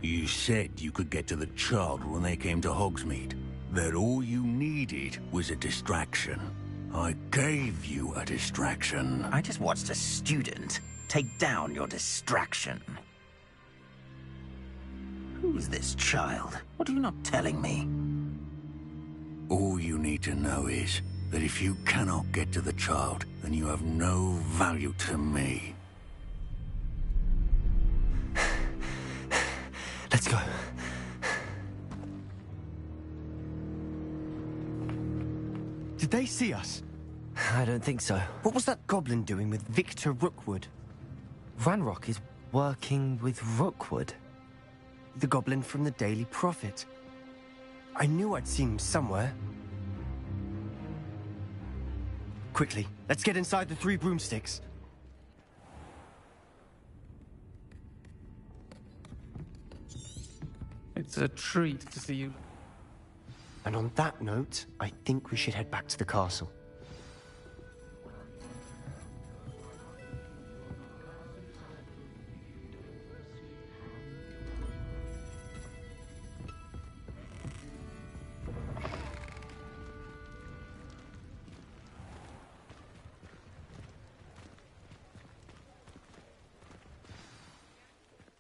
You said you could get to the child when they came to Hogsmeade. That all you needed was a distraction. I gave you a distraction. I just watched a student take down your distraction. Who's this child? What are you not telling me? All you need to know is that if you cannot get to the child, then you have no value to me. Let's go. Did they see us? I don't think so. What was that goblin doing with Victor Rookwood? Ranrock is working with Rookwood. The goblin from the Daily Prophet. I knew I'd seen him somewhere. Quickly, let's get inside the 3 broomsticks. It's a treat to see you. And on that note, I think we should head back to the castle.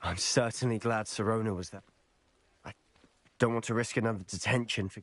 I'm certainly glad Sirona was there. I don't want to risk another detention for...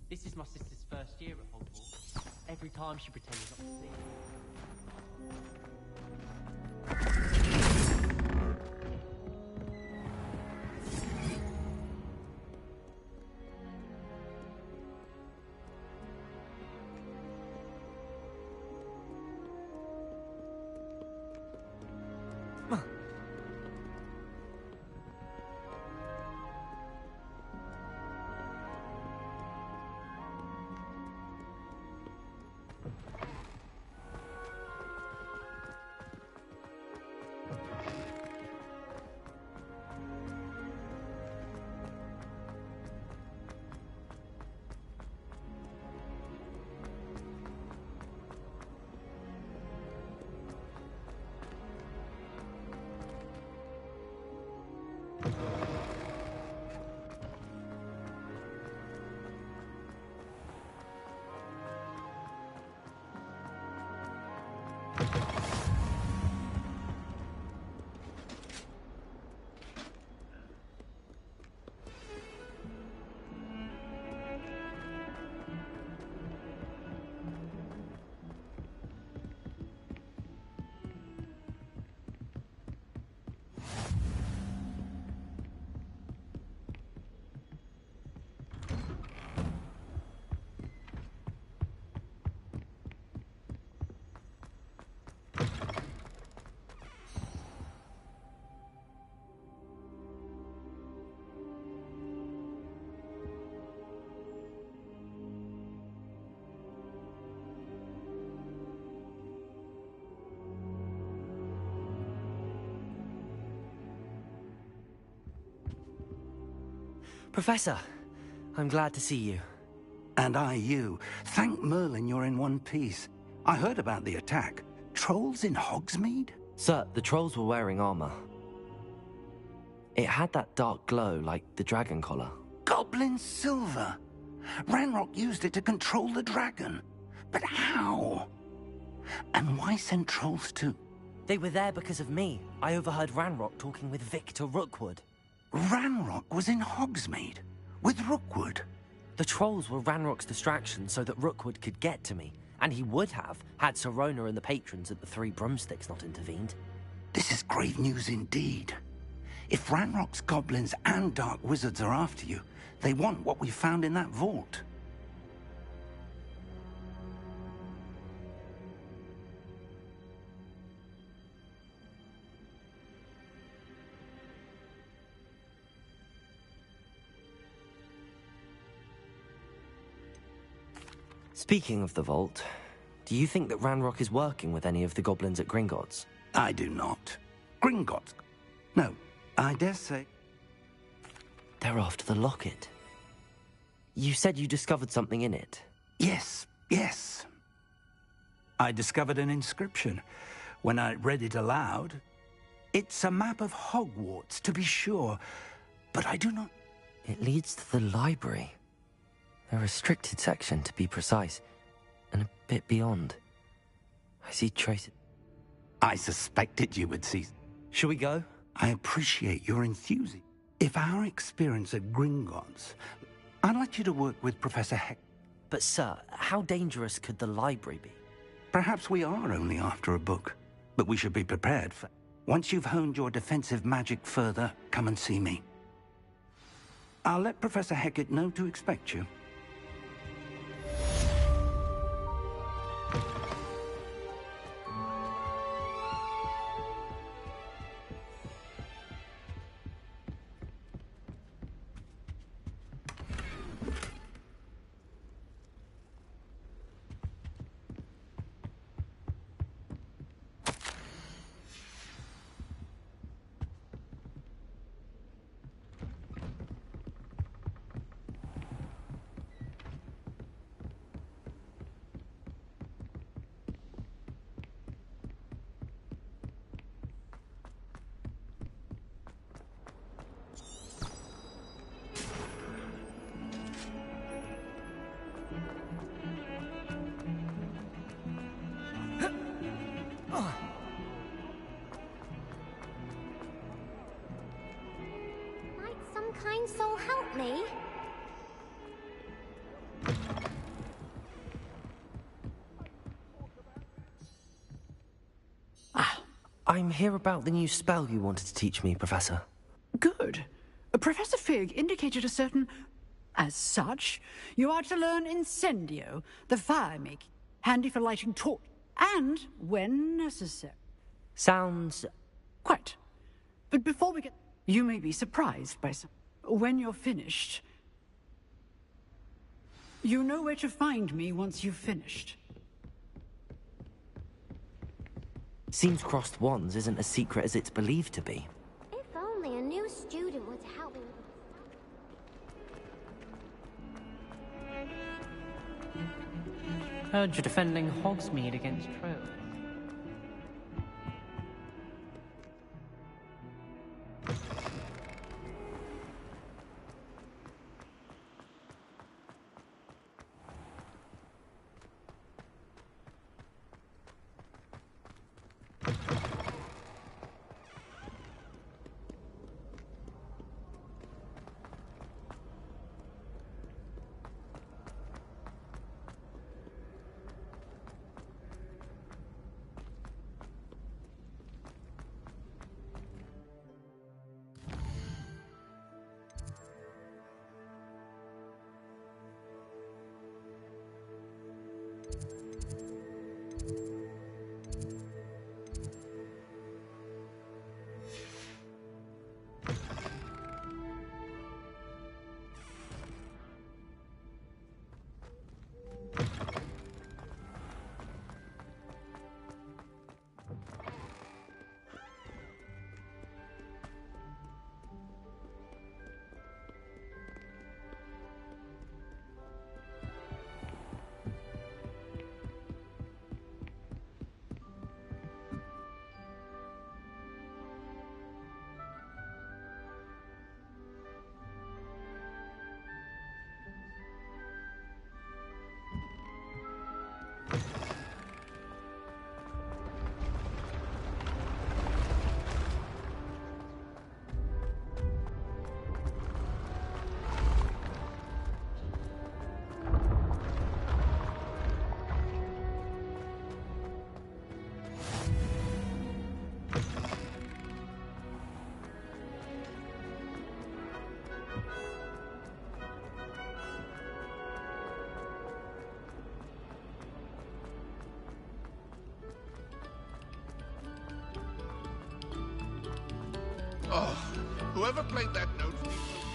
This is my sister's first year at Hogwarts. Every time she pretends not to see it. Professor, I'm glad to see you. And I you. Thank Merlin you're in one piece. I heard about the attack. Trolls in Hogsmeade? Sir, the trolls were wearing armor. It had that dark glow like the dragon collar. Goblin silver. Ranrock used it to control the dragon. But how? And why send trolls too? They were there because of me. I overheard Ranrock talking with Victor Rookwood. Ranrock was in Hogsmeade with Rookwood. The trolls were Ranrock's distraction so that Rookwood could get to me. And he would have, had Sirona and the patrons at the Three Broomsticks not intervened. This is grave news indeed. If Ranrock's goblins and dark wizards are after you, they want what we found in that vault. Speaking of the vault, do you think that Ranrock is working with any of the goblins at Gringotts? I do not. Gringotts? No, I dare say. They're after the locket. You said you discovered something in it. Yes. I discovered an inscription. When I read it aloud, it's a map of Hogwarts, to be sure, but I do not... It leads to the library. A restricted section, to be precise, and a bit beyond. I see traces. I suspected you would see. Shall we go? I appreciate your enthusiasm. If our experience at Gringotts, I'd like you to work with Professor Heck. But sir, how dangerous could the library be? Perhaps we are only after a book, but we should be prepared for... Once you've honed your defensive magic further, come and see me. I'll let Professor Heckett know to expect you. Might some kind soul help me? I'm here about the new spell you wanted to teach me, Professor. Good. Professor Fig indicated a certain... As such, you are to learn Incendio, the fire making, handy for lighting torch, and when necessary. Sounds... Quite. But before we get... You may be surprised by some... When you're finished... You know where to find me once you've finished. Seems crossed wands isn't as secret as it's believed to be. If only a new student were to help me with... Heard you're defending Hogsmeade against trolls. Oh, whoever played that note needs to...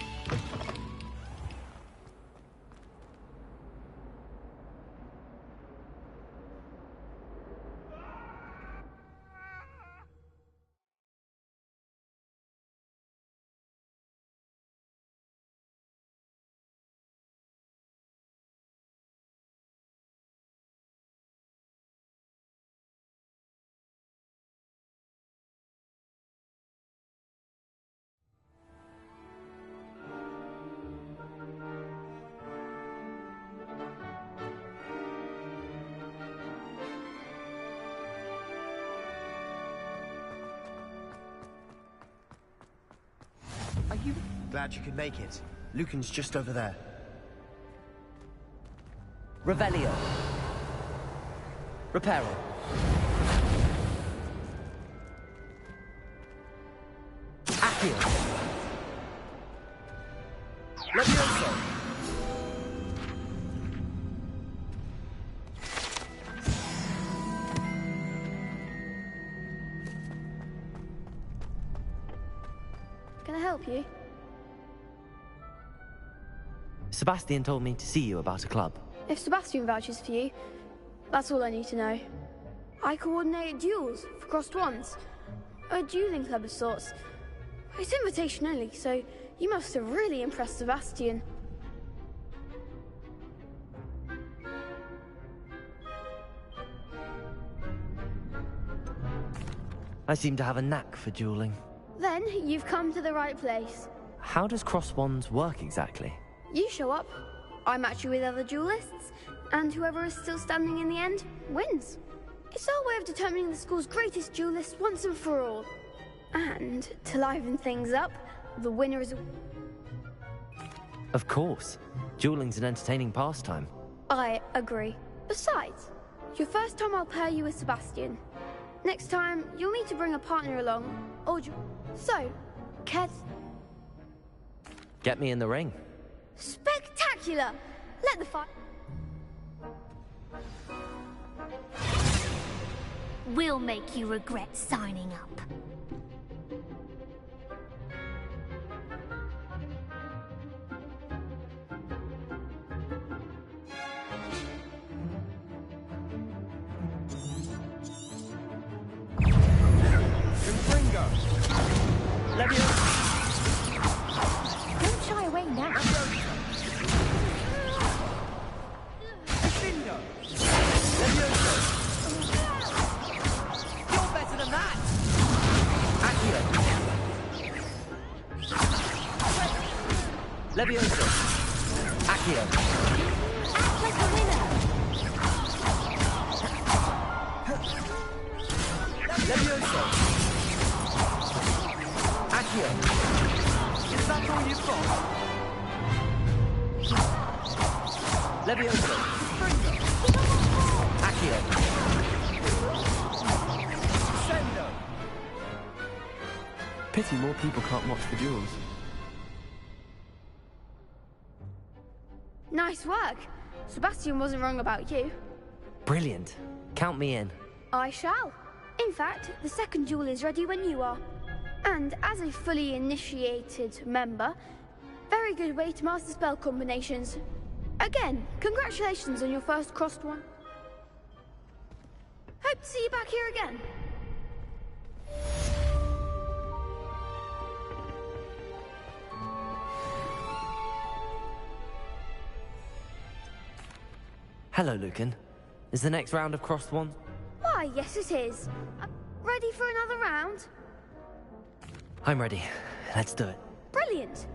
Are you glad you could make it? Lucan's just over there. Revelio. Reparo. Accio. Levioso. Can I help you? Sebastian told me to see you about a club. If Sebastian vouches for you, that's all I need to know. I coordinate duels for crossed wands. A dueling club of sorts. It's invitation only, so you must have really impressed Sebastian. I seem to have a knack for dueling. Then you've come to the right place. How does cross wands work exactly? You show up, I match you with other duelists, and whoever is still standing in the end wins. It's our way of determining the school's greatest duelist once and for all. And to liven things up, the winner is... Of course. Dueling's an entertaining pastime. I agree. Besides, your first time I'll pair you with Sebastian. Next time, you'll need to bring a partner along, or... So, Ked... Get me in the ring. Spectacular! Let the fight... We'll make you regret signing up. Don't shy away now. You're better than that! Accio. Levioso. Accio. Act like a winner. Levioso. Accio. Is that all you've got? Levioso. Accio. Sendo. Pity more people can't watch the duels. Nice work. Sebastian wasn't wrong about you. Brilliant. Count me in. I shall. In fact, the second duel is ready when you are. And as a fully initiated member, very good way to master spell combinations. Again, congratulations on your first crossed one. Hope to see you back here again. Hello, Lucan. Is the next round of crossed wands? Why, yes it is. Ready for another round? I'm ready. Let's do it. Brilliant.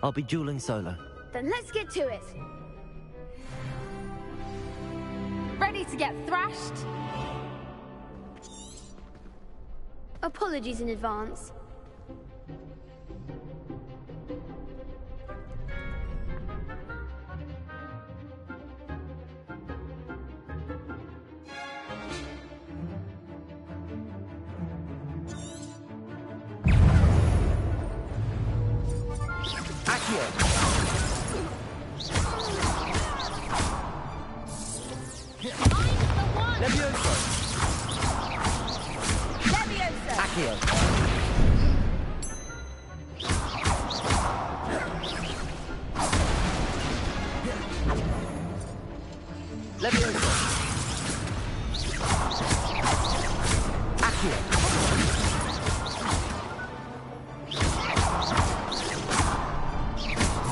I'll be dueling solo. Then let's get to it. Ready to get thrashed? Apologies in advance. Levioso. Let me Accio. Levioso. Accio.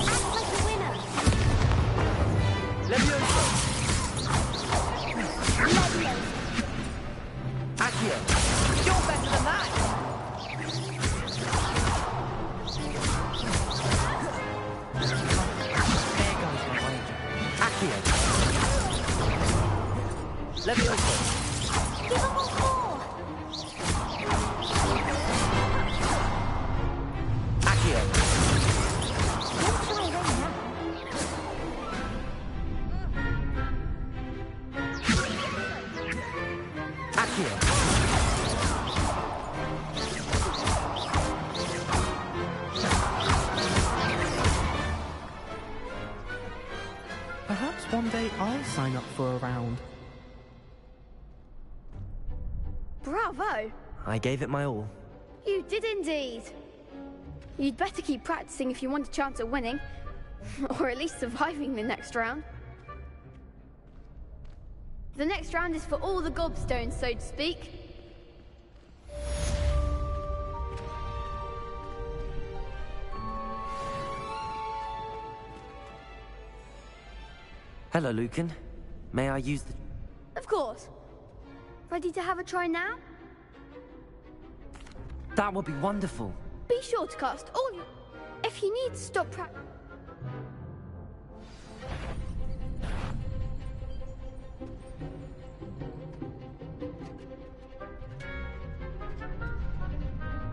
Act like a winner. Levioso. Levioso. Accio. You're better than that. There goes my wager. Accio. Levioso. Give them all four. Accio. Don't shy away now. Accio. Perhaps one day I'll sign up for a round. Bravo! I gave it my all. You did indeed. You'd better keep practicing if you want a chance at winning. Or at least surviving the next round. The next round is for all the gobstones, so to speak. Hello, Lucan. May I use the... Of course. Ready to have a try now? That would be wonderful. Be sure to cast all your... If you need to stop practice...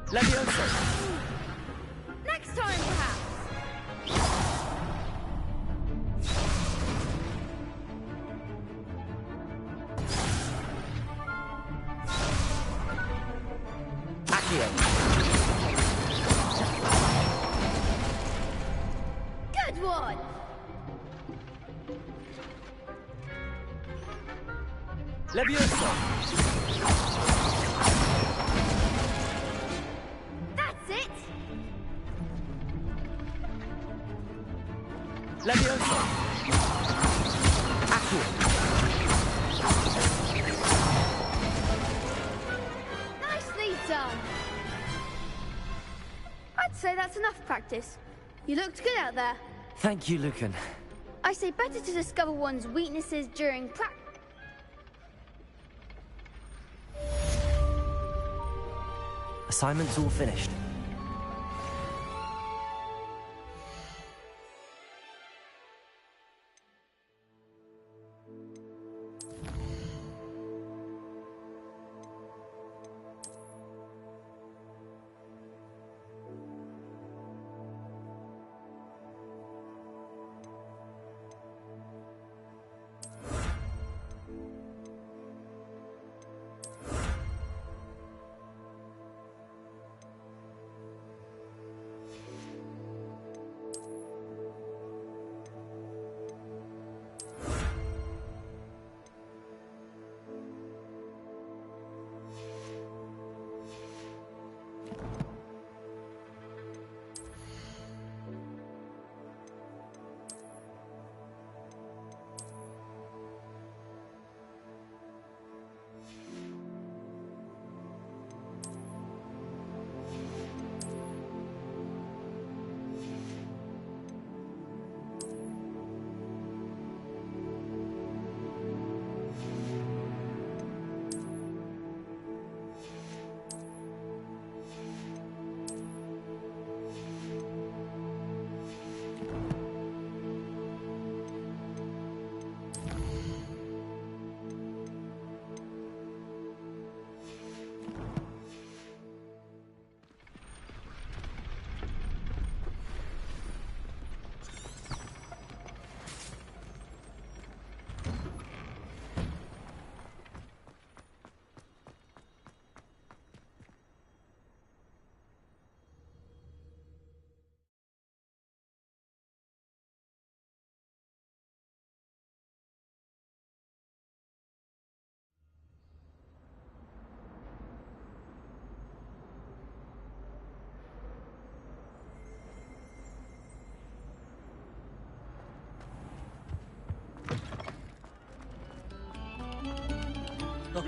Levioso. Next time, perhaps! Accio. Good one! Levioso. That's it! Levioso. Accio. Nicely done! I'd say that's enough practice. You looked good out there. Thank you, Lucan. I say better to discover one's weaknesses during practice. Assignment's all finished.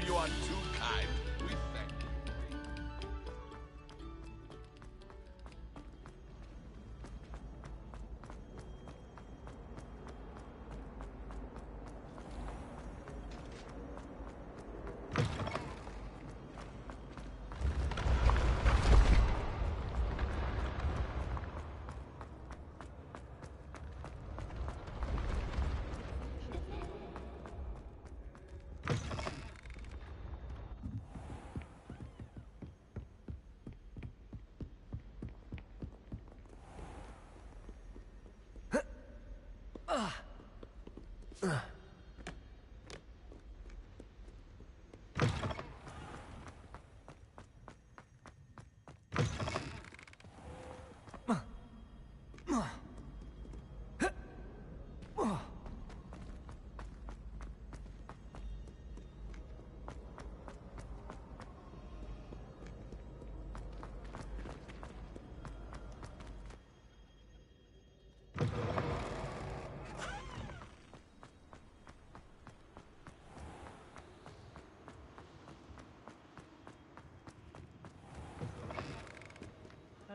You are too kind. We thank you.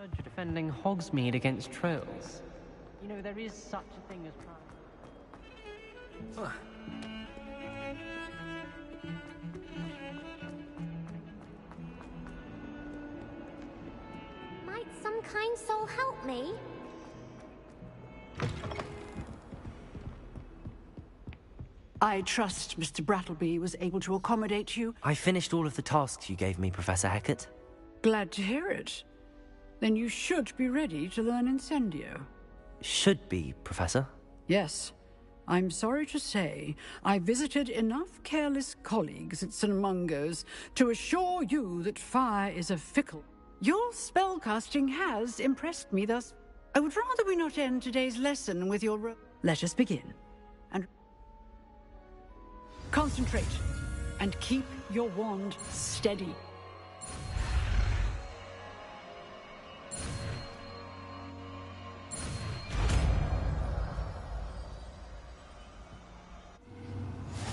Heard you're defending Hogsmeade against trolls. You know, there is such a thing as crime. Might some kind soul help me? I trust Mr. Brattleby was able to accommodate you. I finished all of the tasks you gave me, Professor Hecat. Glad to hear it. Then you should be ready to learn Incendio. Should be, Professor. Yes. I'm sorry to say, I visited enough careless colleagues at St. Mungo's to assure you that fire is a fickle. Your spellcasting has impressed me thus. I would rather we not end today's lesson with your... Let us begin. And concentrate. And keep your wand steady.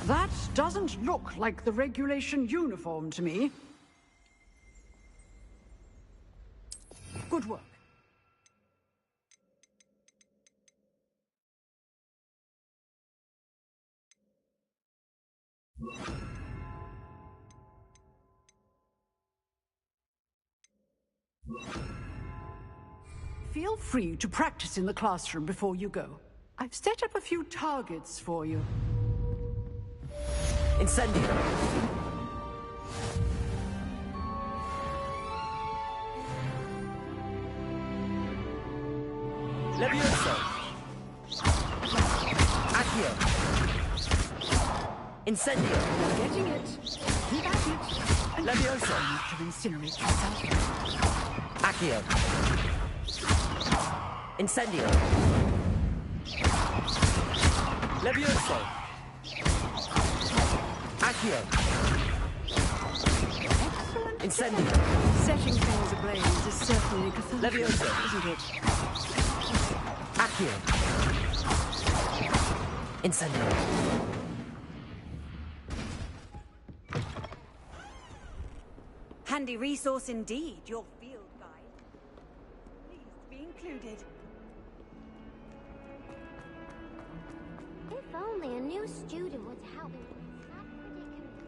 That doesn't look like the regulation uniform to me. Good work. Feel free to practice in the classroom before you go. I've set up a few targets for you. Incendio! Levioso! Accio! Incendio! Getting it. Keep at it. And Levioso! to incinerate yourself. Accio! Incendio! Levioso! Accio! Incendio! Setting things ablaze is certainly cathartic, Levioso! isn't it? Accio! Incendio! Handy resource indeed, your field guide. Pleased to be included. If only a new student would help me with this sad predicament.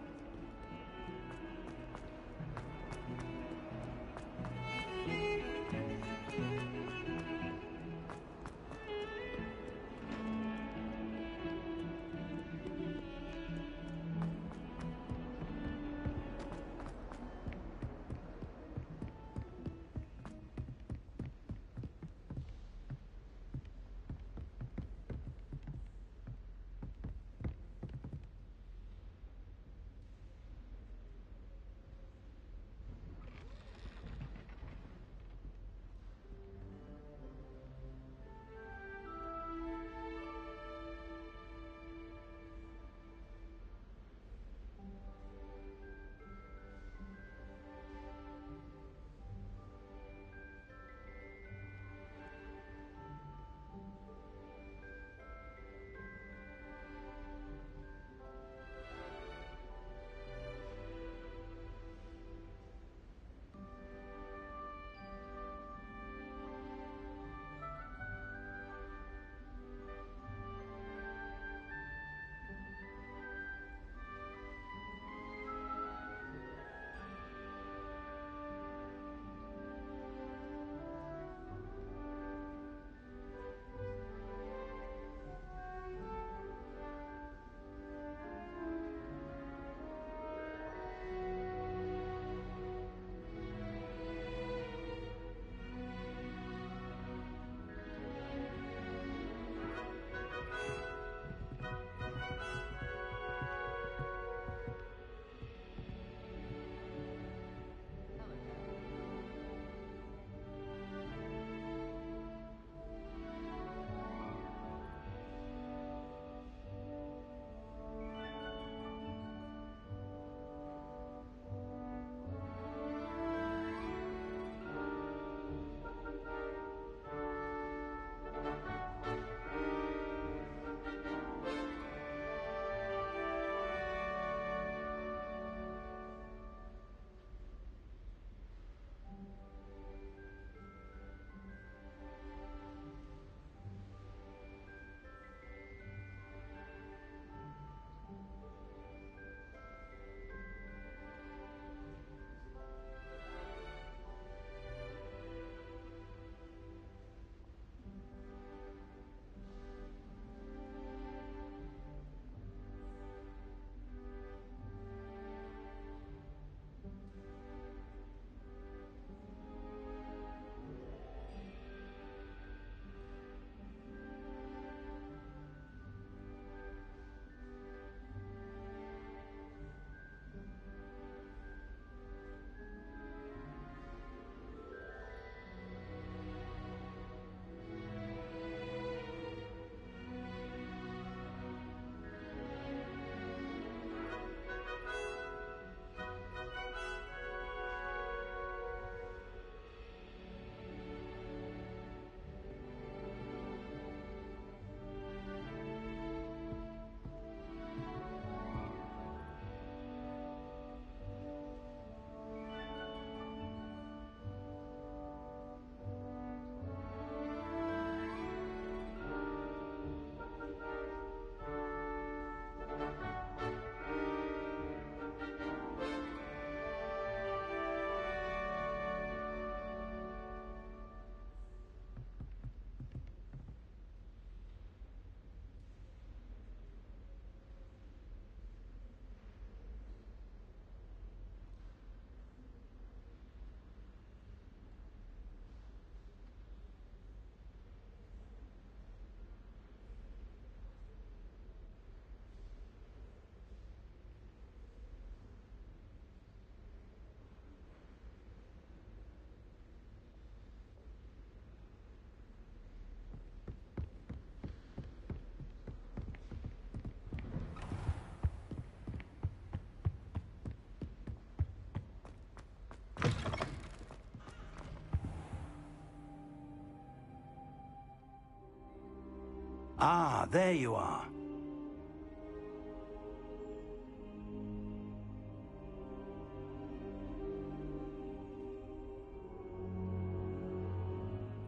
Ah, there you are.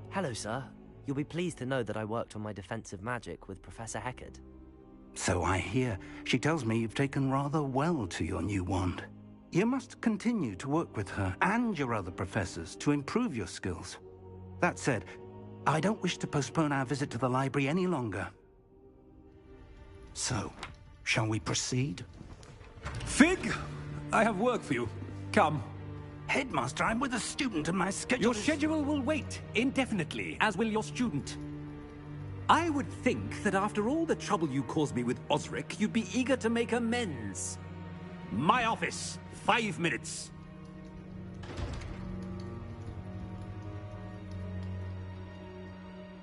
Hello, sir. You'll be pleased to know that I worked on my defensive magic with Professor Heckard. So I hear. She tells me you've taken rather well to your new wand. You must continue to work with her and your other professors to improve your skills. That said, I don't wish to postpone our visit to the library any longer. So, shall we proceed? Fig! I have work for you. Come. Headmaster, I'm with a student and my schedule Your schedule will wait indefinitely, as will your student. I would think that after all the trouble you caused me with Osric, you'd be eager to make amends. My office, 5 minutes.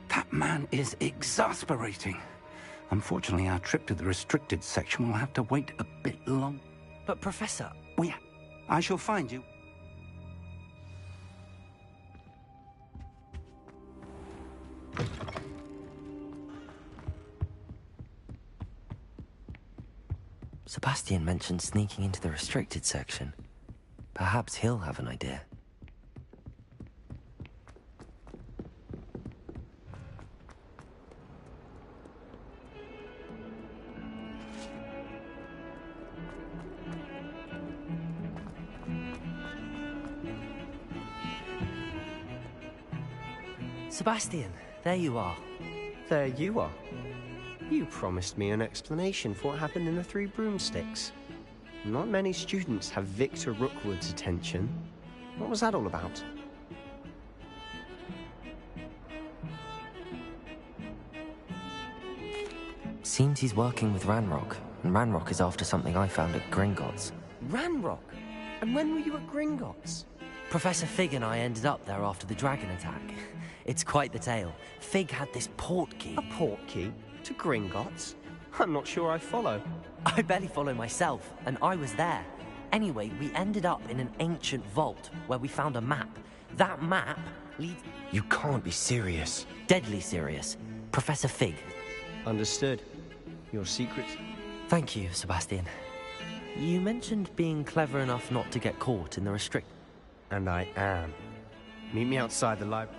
That man is exasperating. Unfortunately, our trip to the restricted section will have to wait a bit long. But, Professor... Oh, yeah. I shall find you. Sebastian mentioned sneaking into the restricted section. Perhaps he'll have an idea. Sebastian, there you are. There you are. You promised me an explanation for what happened in the Three Broomsticks. Not many students have Victor Rookwood's attention. What was that all about? Seems he's working with Ranrock, and Ranrock is after something I found at Gringotts. Ranrock? And when were you at Gringotts? Professor Fig and I ended up there after the dragon attack. It's quite the tale. Fig had this port key. A port key? To Gringotts? I'm not sure I follow. I barely follow myself, and I was there. Anyway, we ended up in an ancient vault where we found a map. That map leads... You can't be serious. Deadly serious. Professor Fig. Understood. Your secret? Thank you, Sebastian. You mentioned being clever enough not to get caught in the restrict... And I am. Meet me outside the library.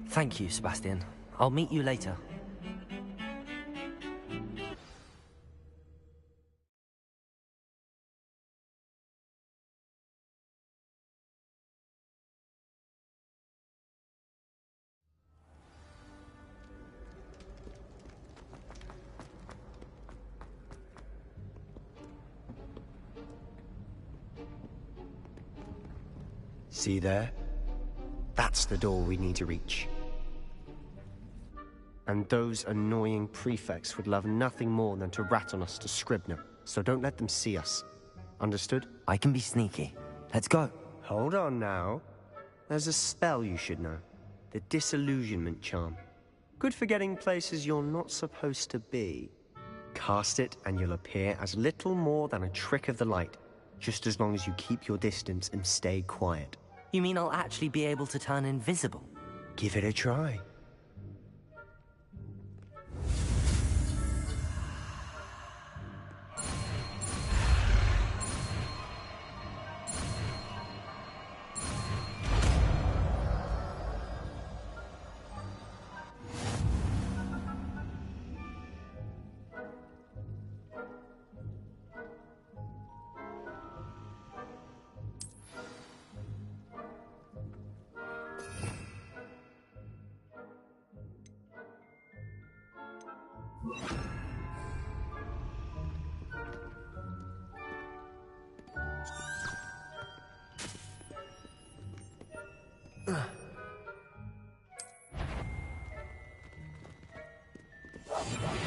Thank you, Sebastian. I'll meet you later. See there? That's the door we need to reach. And those annoying prefects would love nothing more than to rat on us to Scribner, so don't let them see us. Understood? I can be sneaky. Let's go. Hold on now. There's a spell you should know. The Disillusionment Charm. Good for getting places you're not supposed to be. Cast it and you'll appear as little more than a trick of the light, just as long as you keep your distance and stay quiet. You mean I'll actually be able to turn invisible? Give it a try.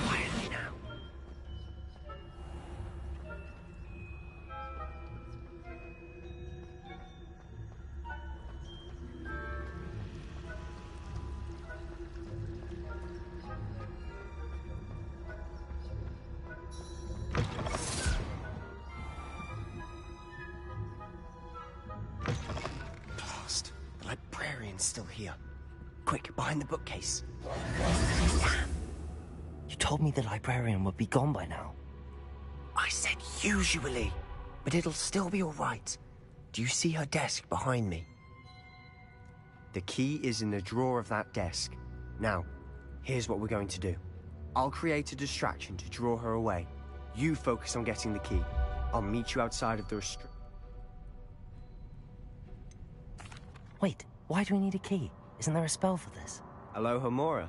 Quietly now. librarian's still here. Quick, behind the bookcase. Damn. You told me the librarian would be gone by now. I said usually, but it'll still be all right. Do you see her desk behind me? The key is in the drawer of that desk. Now, here's what we're going to do. I'll create a distraction to draw her away. You focus on getting the key. I'll meet you outside of the Wait, why do we need a key? Isn't there a spell for this? Alohomora.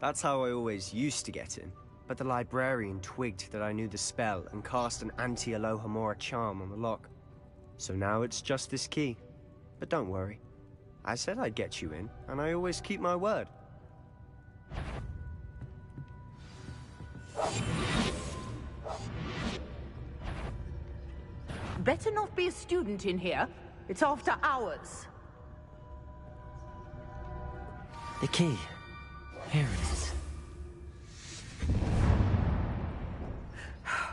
That's how I always used to get in. But the librarian twigged that I knew the spell and cast an anti-Alohomora charm on the lock. So now it's just this key. But don't worry. I said I'd get you in, and I always keep my word. Better not be a student in here. It's after hours. The key. Here it is.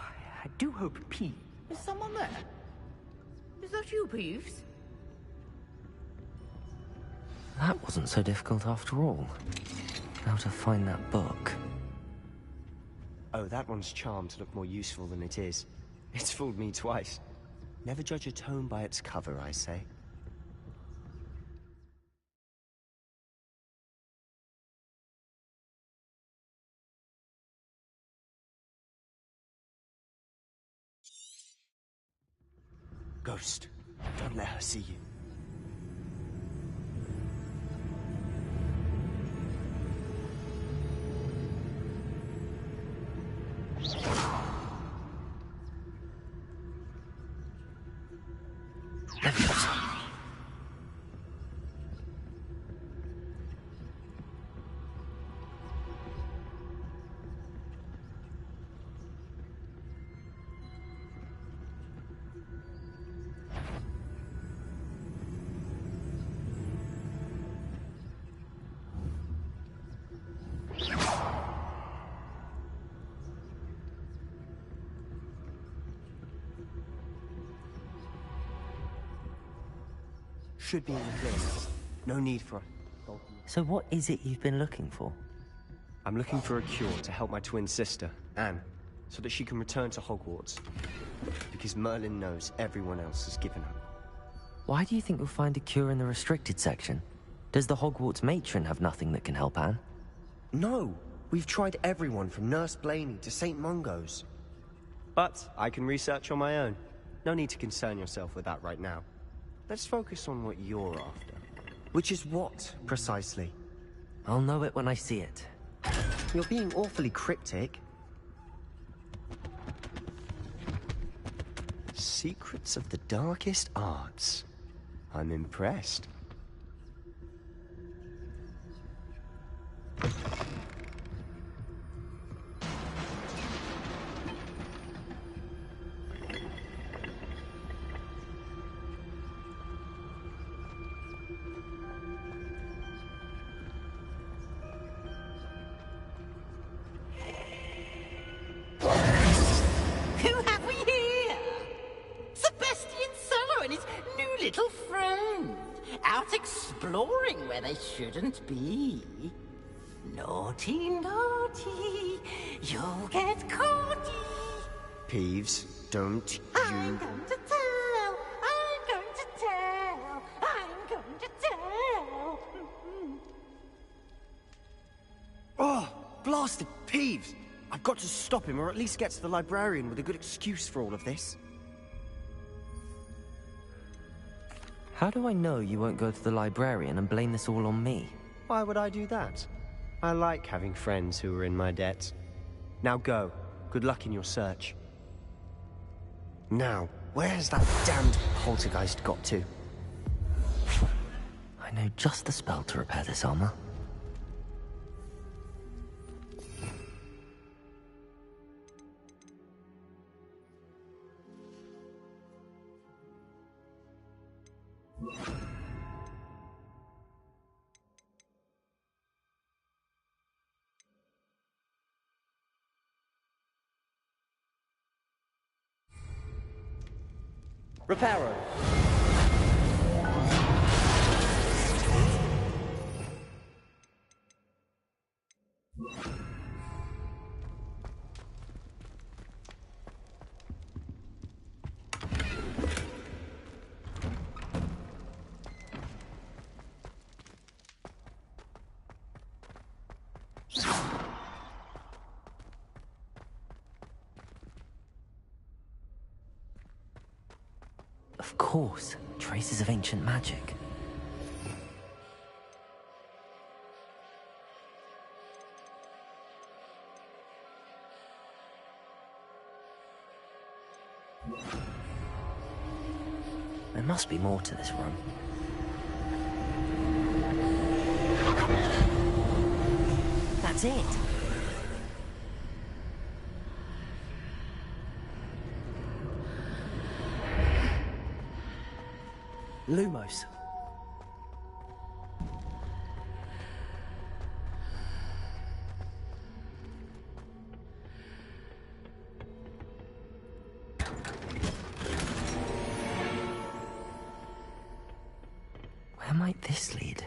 I do hope Peeves... Is someone there? Is that you, Peeves? That wasn't so difficult after all. How to find that book. Oh, that one's charmed to look more useful than it is. It's fooled me twice. Never judge a tome by its cover, I say. Ghost, don't let her see you. Should be in the clear. No need for it. So what is it you've been looking for? I'm looking for a cure to help my twin sister, Anne, so that she can return to Hogwarts. Because Merlin knows everyone else has given up. Why do you think we'll find a cure in the restricted section? Does the Hogwarts matron have nothing that can help Anne? No! We've tried everyone from Nurse Blaney to St. Mungo's. But I can research on my own. No need to concern yourself with that right now. Let's focus on what you're after. Which is what, precisely? I'll know it when I see it. You're being awfully cryptic. Secrets of the darkest arts. I'm impressed. Exploring where they shouldn't be. Naughty, naughty, you'll get caughty. Peeves, don't you... I'm going to tell, I'm going to tell, I'm going to tell. Oh, blasted Peeves! I've got to stop him, or at least get to the librarian with a good excuse for all of this. How do I know you won't go to the librarian and blame this all on me? Why would I do that? I like having friends who are in my debt. Now go. Good luck in your search. Now, where has that damned poltergeist got to? I know just the spell to repair this armor. Reparo. course, traces of ancient magic. There must be more to this room. That's it! Lumos. Where might this lead?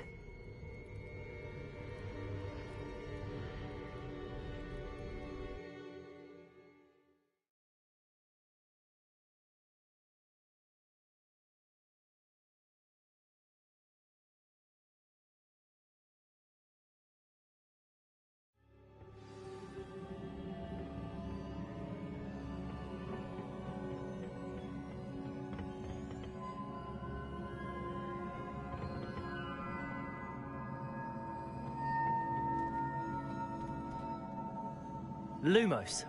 Lumos.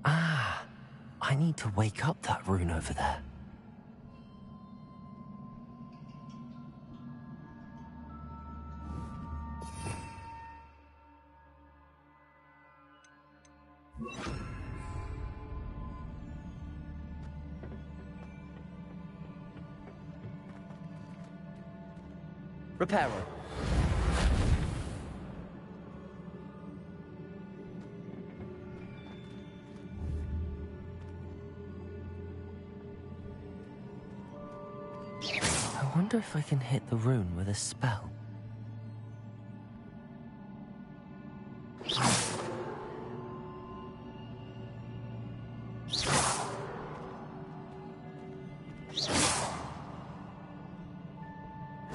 Ah, I need to wake up that rune over there. Reparo. I wonder if I can hit the rune with a spell.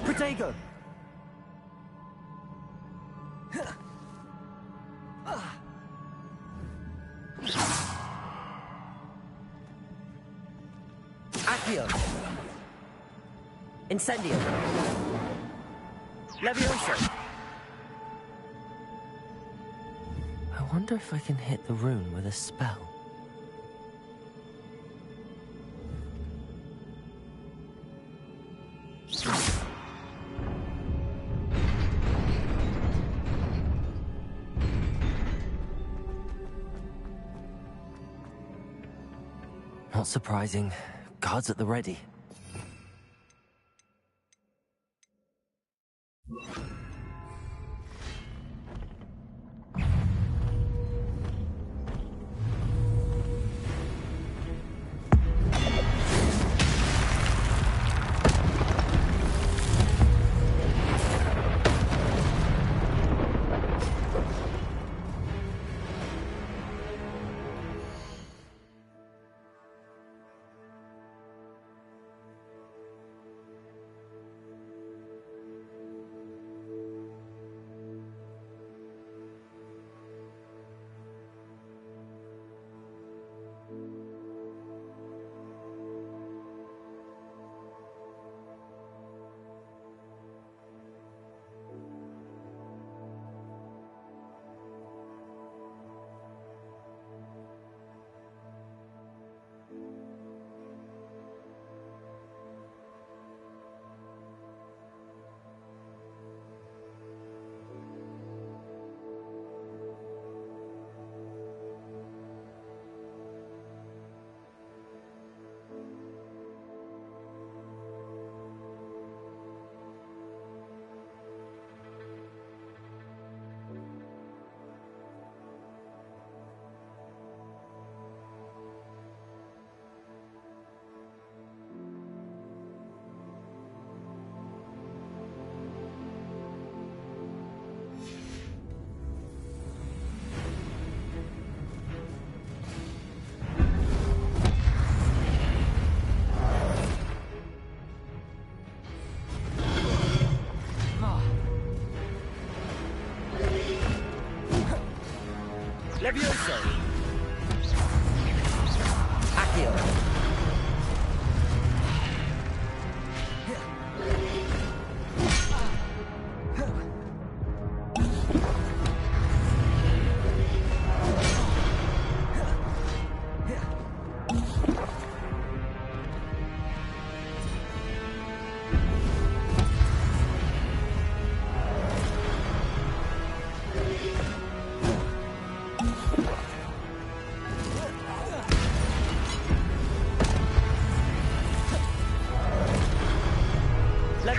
Protego! Accio! Incendio! Levioso! I wonder if I can hit the rune with a spell. Not surprising. Guards at the ready.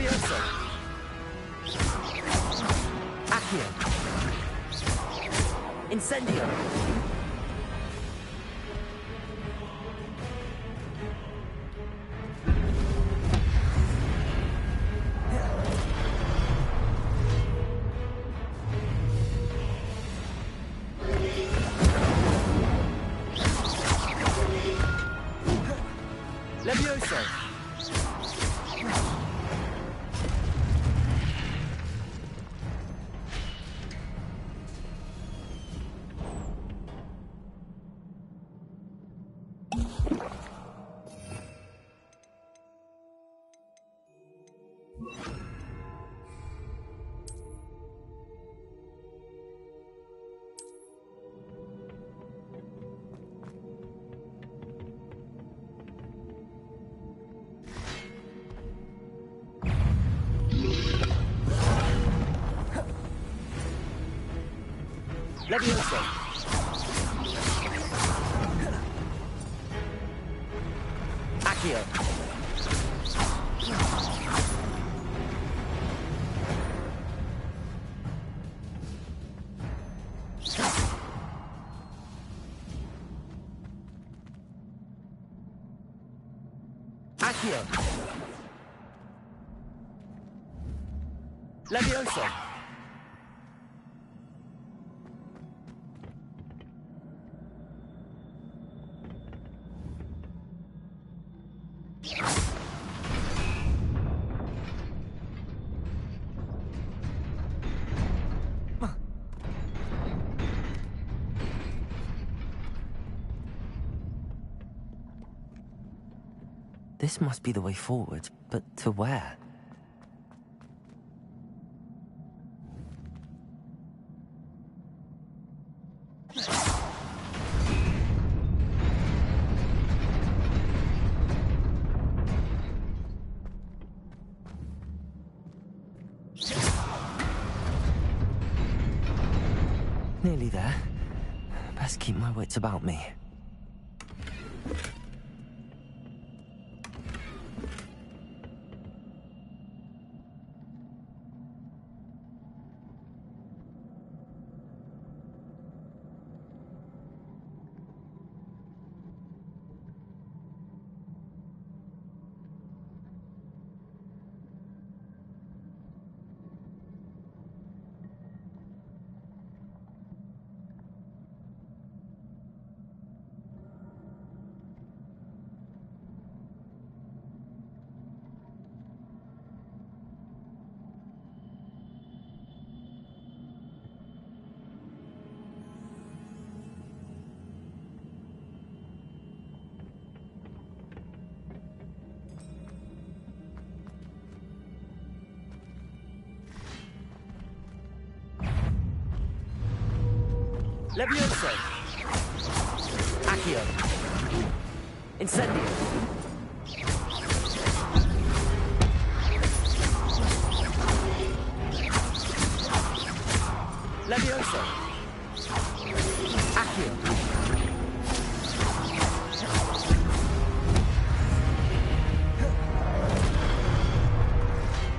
Levioso! Accio! Incendio! Levioso! Levioso! Accio! Accio! Levioso! This must be the way forward, but to where? Nearly there. Best keep my wits about me. Levioso! Accio! Incendio! Levioso! Accio!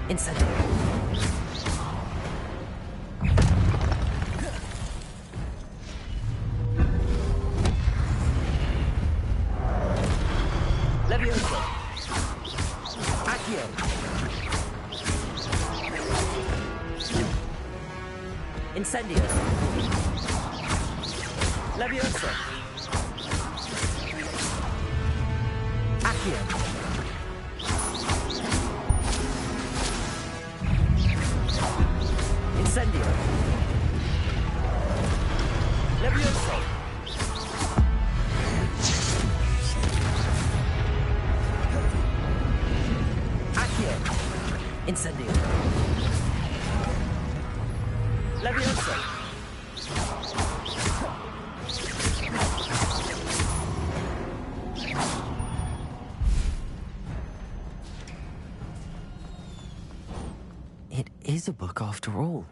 Incendio! Levioso! Accio! Incendio! Levioso! Accio! Incendio! Levioso! Incendio! Levioso! It is a book after all.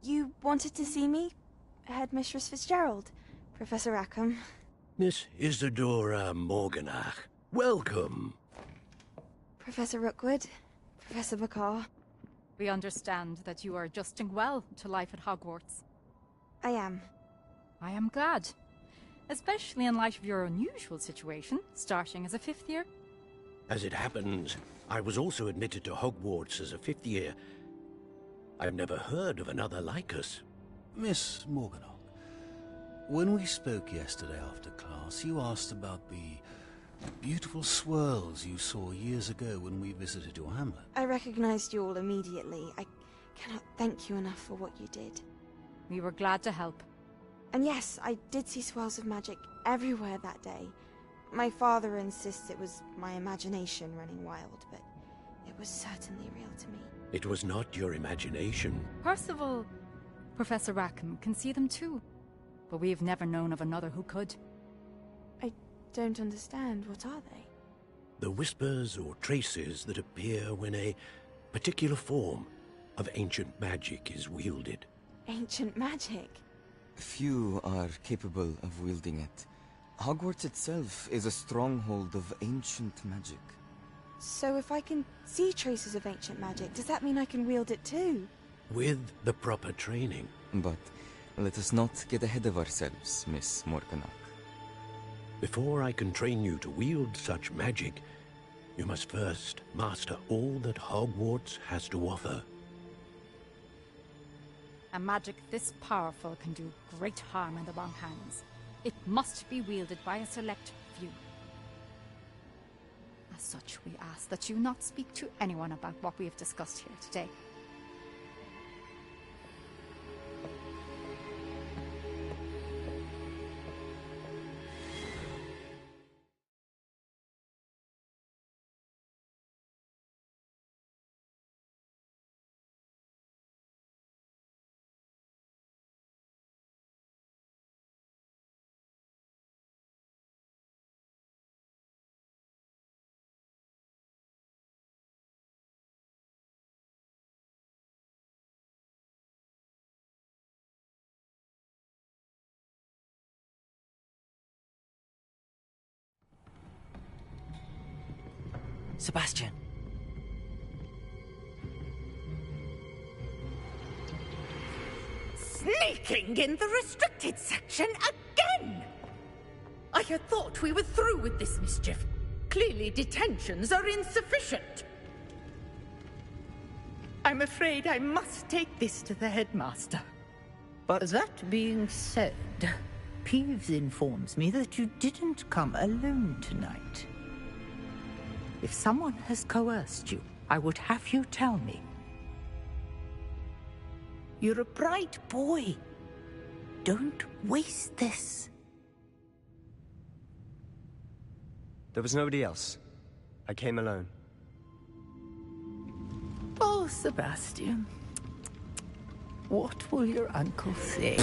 You wanted to see me? Headmistress Fitzgerald, Professor Rackham. Miss Isadora Morganach, welcome. Professor Rookwood, Professor Bakar. We understand that you are adjusting well to life at Hogwarts. I am. I am glad. Especially in light of your unusual situation, starting as a 5th year. As it happens, I was also admitted to Hogwarts as a 5th year. I've never heard of another like us. Miss Morganach, when we spoke yesterday after class, you asked about the beautiful swirls you saw years ago when we visited your hamlet. I recognized you all immediately. I cannot thank you enough for what you did. We were glad to help. And yes, I did see swirls of magic everywhere that day. My father insists it was my imagination running wild, but it was certainly real to me. It was not your imagination. Percival, Professor Rackham can see them too. But we have never known of another who could. I don't understand. What are they? The whispers or traces that appear when a particular form of ancient magic is wielded. Ancient magic? Few are capable of wielding it. Hogwarts itself is a stronghold of ancient magic. So if I can see traces of ancient magic, does that mean I can wield it too? With the proper training. But let us not get ahead of ourselves, Miss Morganach. Before I can train you to wield such magic, you must first master all that Hogwarts has to offer. A magic this powerful can do great harm in the wrong hands. It must be wielded by a select few. As such, we ask that you not speak to anyone about what we have discussed here today. Sebastian. Sneaking in the restricted section again! I had thought we were through with this mischief. Clearly detentions are insufficient. I'm afraid I must take this to the headmaster. But that being said, Peeves informs me that you didn't come alone tonight. If someone has coerced you, I would have you tell me. You're a bright boy. Don't waste this. There was nobody else. I came alone. Oh, Sebastian. What will your uncle say?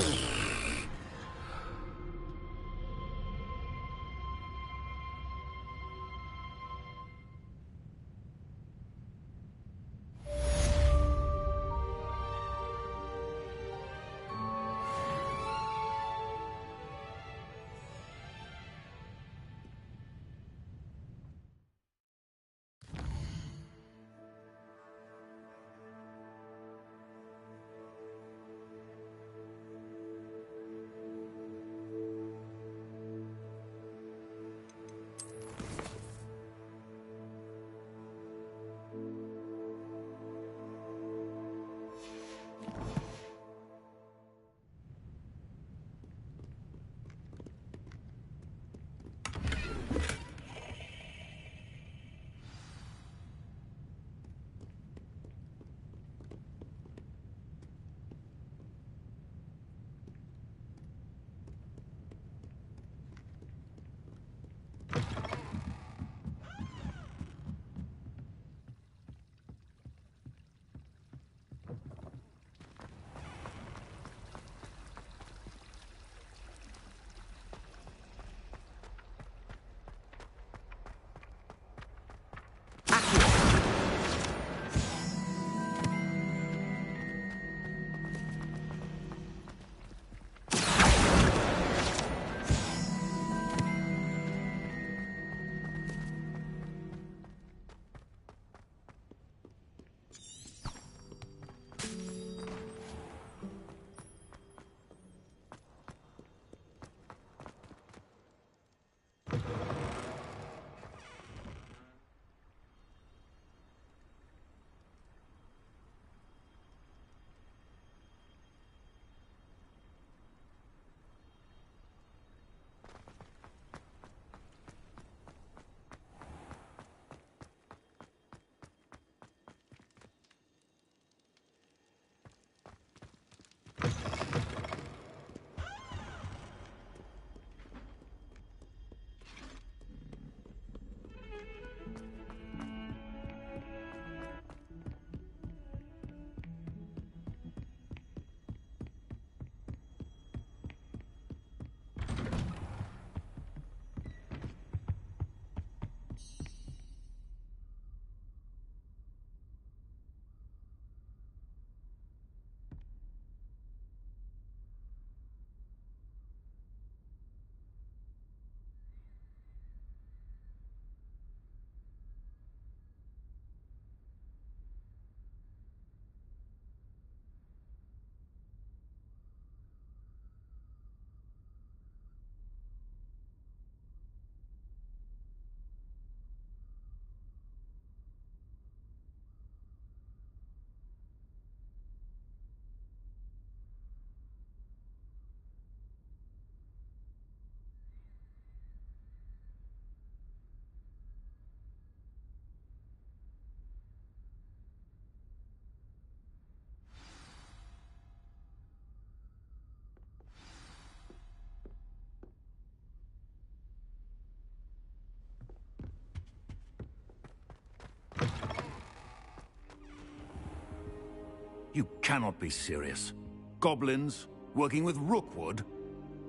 You cannot be serious. Goblins, working with Rookwood?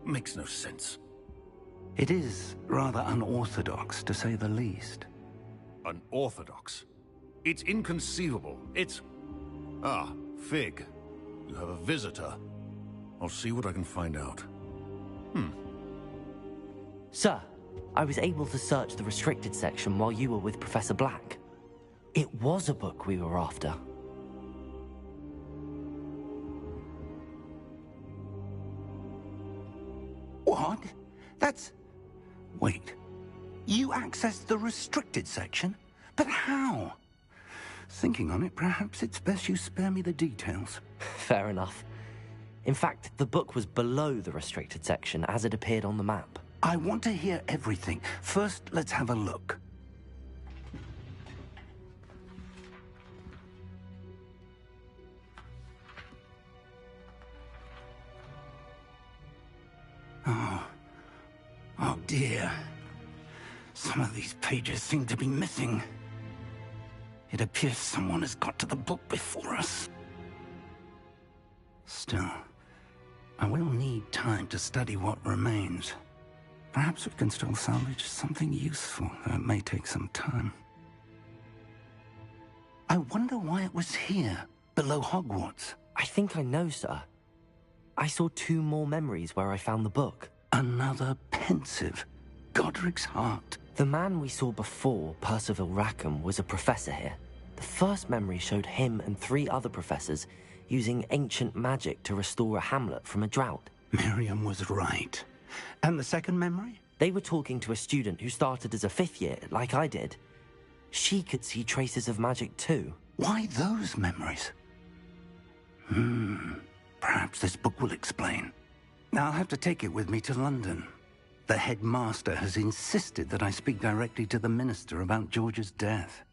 Makes no sense. It is rather unorthodox, to say the least. Unorthodox? It's inconceivable. It's... Ah, Fig. You have a visitor. I'll see what I can find out. Sir, I was able to search the restricted section while you were with Professor Black. It was a book we were after. What? That's... Wait. You accessed the restricted section? But how? Thinking on it, perhaps it's best you spare me the details. Fair enough. In fact, the book was below the restricted section as it appeared on the map. I want to hear everything. First, let's have a look. Oh dear. Some of these pages seem to be missing. It appears someone has got to the book before us. Still, I will need time to study what remains. Perhaps we can still salvage something useful, though it may take some time. I wonder why it was here, below Hogwarts. I think I know, sir. I saw 2 more memories where I found the book. Another pensive. Godric's heart. The man we saw before, Percival Rackham, was a professor here. The first memory showed him and 3 other professors using ancient magic to restore a hamlet from a drought. Miriam was right. And the second memory? They were talking to a student who started as a 5th year, like I did. She could see traces of magic too. Why those memories? Perhaps this book will explain. I'll have to take it with me to London. The headmaster has insisted that I speak directly to the minister about George's death.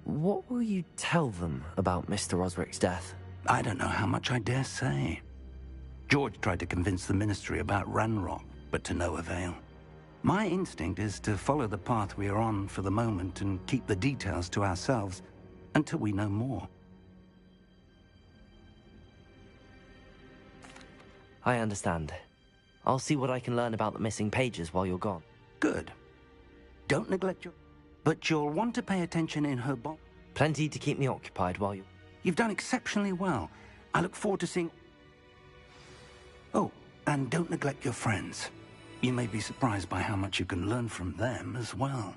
What will you tell them about Mr. Osric's death? I don't know how much I dare say. George tried to convince the ministry about Ranrock, but to no avail. My instinct is to follow the path we are on for the moment and keep the details to ourselves until we know more. I understand. I'll see what I can learn about the missing pages while you're gone. Good. Don't neglect your... But you'll want to pay attention in her box. Plenty to keep me occupied while you... You've done exceptionally well. I look forward to seeing... Oh, and don't neglect your friends. You may be surprised by how much you can learn from them as well.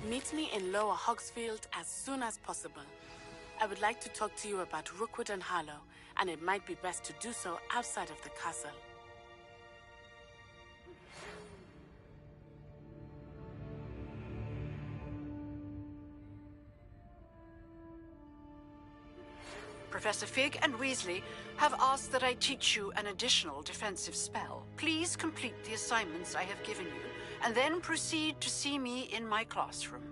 Meet me in Lower Hogsfield as soon as possible. I would like to talk to you about Rookwood and Harlow, and it might be best to do so outside of the castle. Professor Fig and Weasley have asked that I teach you an additional defensive spell. Please complete the assignments I have given you, and then proceed to see me in my classroom.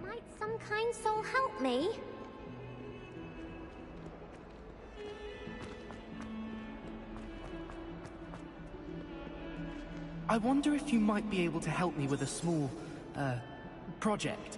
Might some kind soul help me? I wonder if you might be able to help me with a small, project.